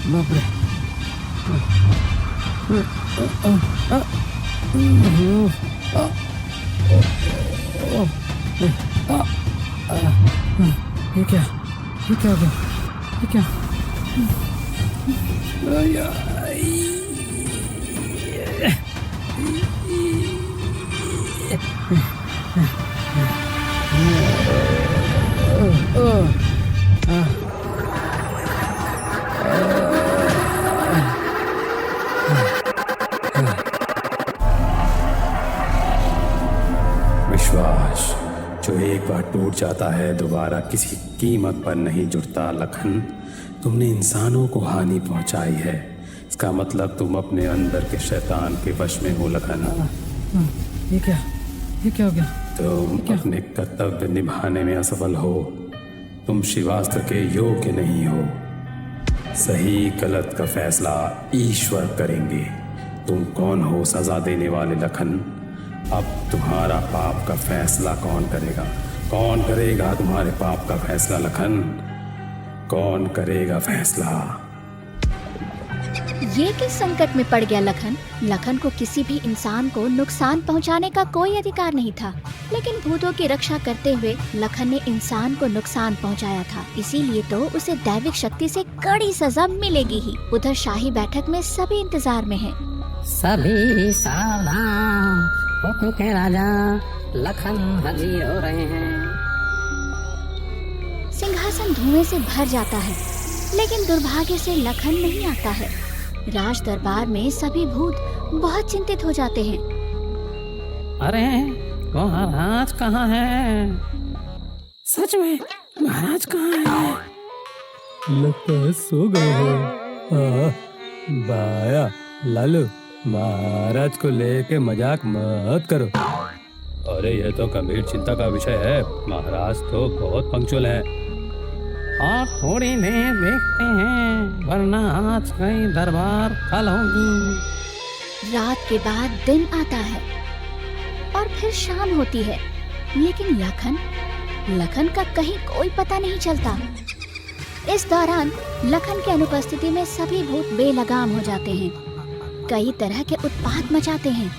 बाप रे। ये क्या हो गया? ये क्या? विश्वास जो एक बार टूट जाता है दोबारा किसी कीमत पर नहीं जुड़ता। लखन, तुमने इंसानों को हानि पहुंचाई है, इसका मतलब तुम अपने अंदर के शैतान के वश में हो। लखन, ये क्या हो गया? तुम अपने कर्तव्य निभाने में असफल हो। तुम शिवास्त्र के योग्य नहीं हो। सही गलत का फैसला ईश्वर करेंगे। तुम कौन हो सजा देने वाले? लखन, अब तुम्हारा पाप का फैसला कौन करेगा? कौन करेगा तुम्हारे पाप का फैसला? लखन, कौन करेगा फैसला? ये किस संकट में पड़ गया लखन? लखन को किसी भी इंसान को नुकसान पहुंचाने का कोई अधिकार नहीं था, लेकिन भूतों की रक्षा करते हुए लखन ने इंसान को नुकसान पहुंचाया था। इसीलिए तो उसे दैविक शक्ति से कड़ी सजा मिलेगी ही। उधर शाही बैठक में सभी इंतजार में हैं। सभी सावधान, हुक्म के राजा लखन हाजिर हो रहे हैं। सिंहासन धुएं से भर जाता है, लेकिन दुर्भाग्य से लखन नहीं आता है। राज दरबार में सभी भूत बहुत चिंतित हो जाते हैं। अरे महाराज कहाँ है? सच में महाराज कहाँ है? लगता है सो गए हो। बाया लालू, महाराज को लेके मजाक मत करो। अरे यह तो गंभीर चिंता का विषय है। महाराज तो बहुत पंक्चुअल हैं। और थोड़ी देर देखते हैं, वरना आज कहीं दरबार कल होगी। रात के बाद दिन आता है और फिर शाम होती है, लेकिन लखन का कहीं कोई पता नहीं चलता। इस दौरान लखन की अनुपस्थिति में सभी भूत बेलगाम हो जाते हैं। कई तरह के उत्पात मचाते हैं,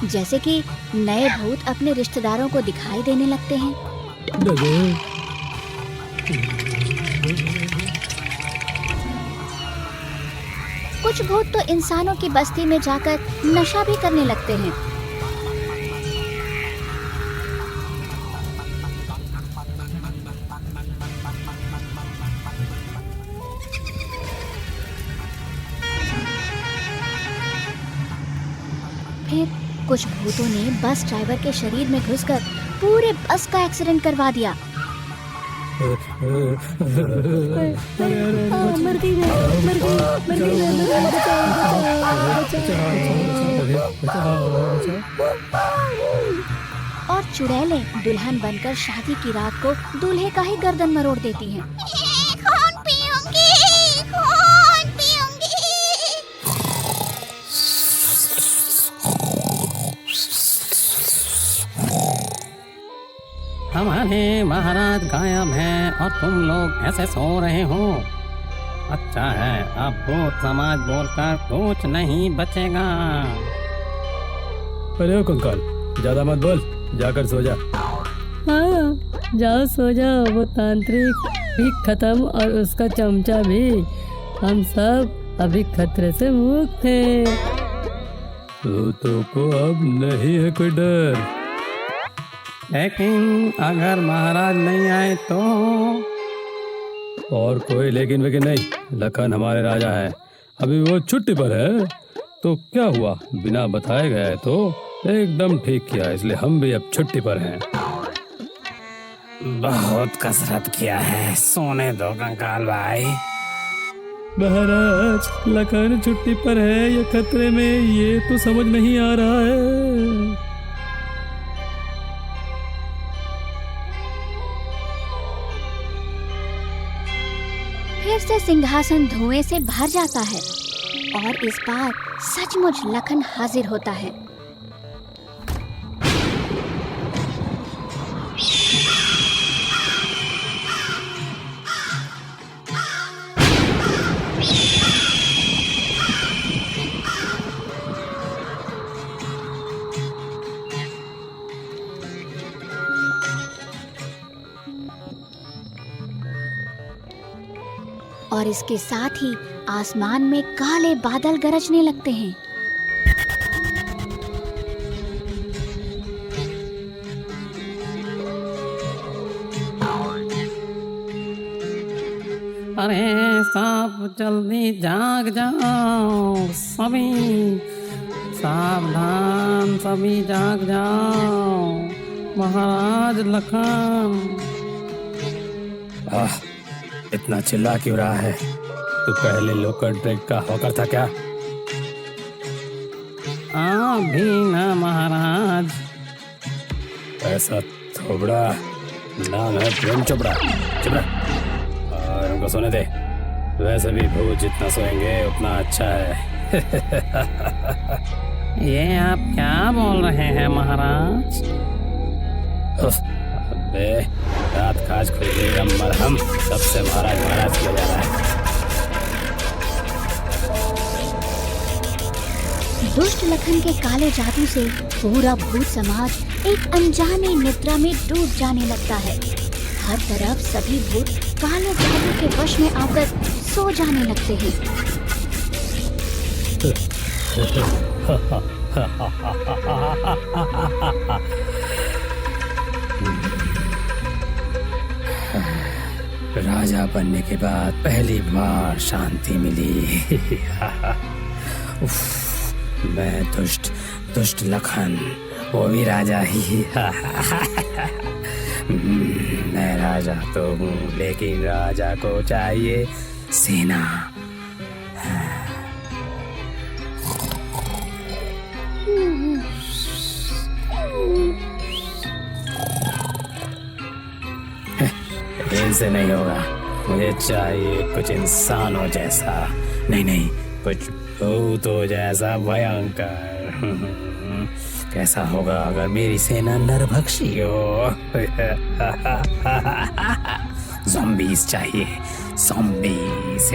जैसे कि नए भूत अपने रिश्तेदारों को दिखाई देने लगते हैं। कुछ भूत तो इंसानों की बस्ती में जाकर नशा भी करने लगते हैं। फिर कुछ भूतों ने बस ड्राइवर के शरीर में घुसकर पूरे बस का एक्सीडेंट करवा दिया। और चुड़ैलें दुल्हन बनकर शादी की रात को दूल्हे का ही गर्दन मरोड़ देती हैं। खून पीऊंगी, खून पीऊंगी। हमारे महाराज गायब हैं और तुम लोग ऐसे सो रहे हो। अच्छा है, अब भूत समाज बोलकर कुछ नहीं बचेगा। अरे कंकाल, ज्यादा मत बोल, जाकर सो जा। हाँ, जाओ सो जाओ। वो तांत्रिक भी खत्म और उसका चमचा भी। हम सब अभी खतरे से मुक्त थे। तो को अब नहीं है कोई डर। लेकिन अगर महाराज नहीं आए तो? और कोई लेकिन वेकिन नहीं। लखन हमारे राजा है, अभी वो छुट्टी पर है। तो क्या हुआ, बिना बताए गए तो एकदम ठीक किया, इसलिए हम भी अब छुट्टी पर हैं। बहुत कसरत किया है, सोने दो कंकाल भाई। महाराज, लखन छुट्टी पर है या खतरे में, ये तो समझ नहीं आ रहा है। फिर से सिंहासन धुएं से भर जाता है और इस बार सचमुच लखन हाजिर होता है। और इसके साथ ही आसमान में काले बादल गरजने लगते हैं। अरे सब जल्दी जाग जाओ, सभी सावधान, सभी जाग जाओ। महाराज लखन। इतना चिल्ला क्यों रहा है? तू पहले लोकल ट्रेन का हॉकर था क्या? भी ना महाराज। ऐसा थोबड़ा नाम है प्रेम चोपड़ा। चुप रह और हमको सोने दे। वैसे भी भूत जितना सोएंगे उतना अच्छा है। ये आप क्या बोल रहे हैं महाराज? अबे रात खाज खुजली का मरहम सबसे महाराज महाराज किया जा रहा है। दुष्ट लखन के काले जादू से पूरा भूत समाज एक अनजाने निद्रा में डूब जाने लगता है। हर तरफ सभी भूत काले जादू के वश में आकर सो जाने लगते हैं। राजा बनने के बाद पहली बार शांति मिली। उफ, मैं दुष्ट लखन, वो भी राजा ही। मैं राजा तो हूँ, लेकिन राजा को चाहिए सेना। इनसे नहीं होगा, मुझे चाहिए कुछ इंसानों जैसा। नहीं, कुछ भूतों जैसा भयंकर। कैसा होगा अगर मेरी सेना नरभक्षी हो? ज़ॉम्बीज़ चाहिए, ज़ॉम्बीज़।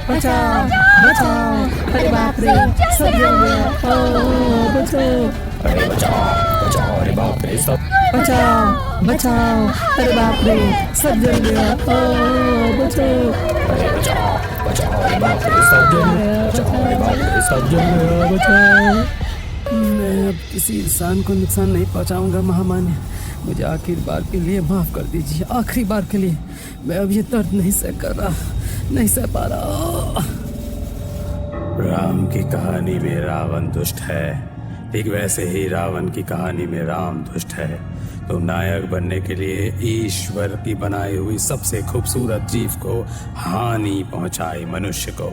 बचाओ, अरे बाप रे, सब जल गया। बचाओ, अरे बाप रे, सब बचाओ, अरे बाप रे, सब जल गया। बचाओ, अरे बाप रे, सब जल गया। बचाओ। मैं अब किसी इंसान को नुकसान नहीं पहुंचाऊंगा महामान्य। मुझे आखिरी बार के लिए माफ कर दीजिए, आखिरी बार के लिए। मैं अब ये दर्द नहीं सह पा रहा। राम की कहानी में रावण दुष्ट है, ठीक वैसे ही रावण की कहानी में राम दुष्ट है। तो नायक बनने के लिए ईश्वर की बनाई हुई सबसे खूबसूरत जीव को हानि पहुंचाई मनुष्य को,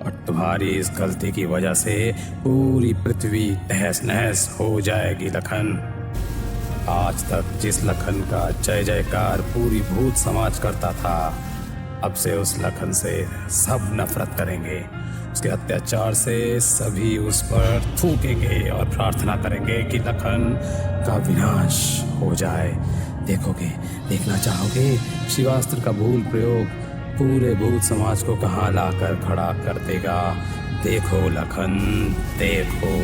और तुम्हारी इस गलती की वजह से पूरी पृथ्वी तहस नहस हो जाएगी लखन। आज तक जिस लखन का जय जयकार पूरी भूत समाज करता था, अब से उस लखन से सब नफरत करेंगे। उसके अत्याचार से सभी उस पर थूकेंगे और प्रार्थना करेंगे कि लखन का विनाश हो जाए। देखना चाहोगे शिवास्त्र का भूल प्रयोग पूरे भूत समाज को कहाँ लाकर खड़ा कर देगा? देखो लखन, देखो।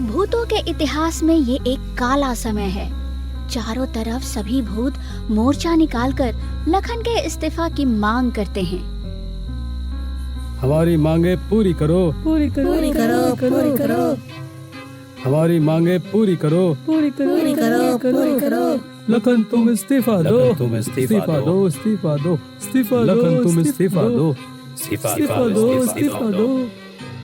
भूतों के इतिहास में ये एक काला समय है। चारों तरफ सभी भूत मोर्चा निकालकर लखन के इस्तीफा की मांग करते हैं। हमारी मांगे पूरी करो। हमारी मांगे पूरी करो। लखन तुम इस्तीफा दो। लखन तुम इस्तीफा दो। इस्तीफा दो।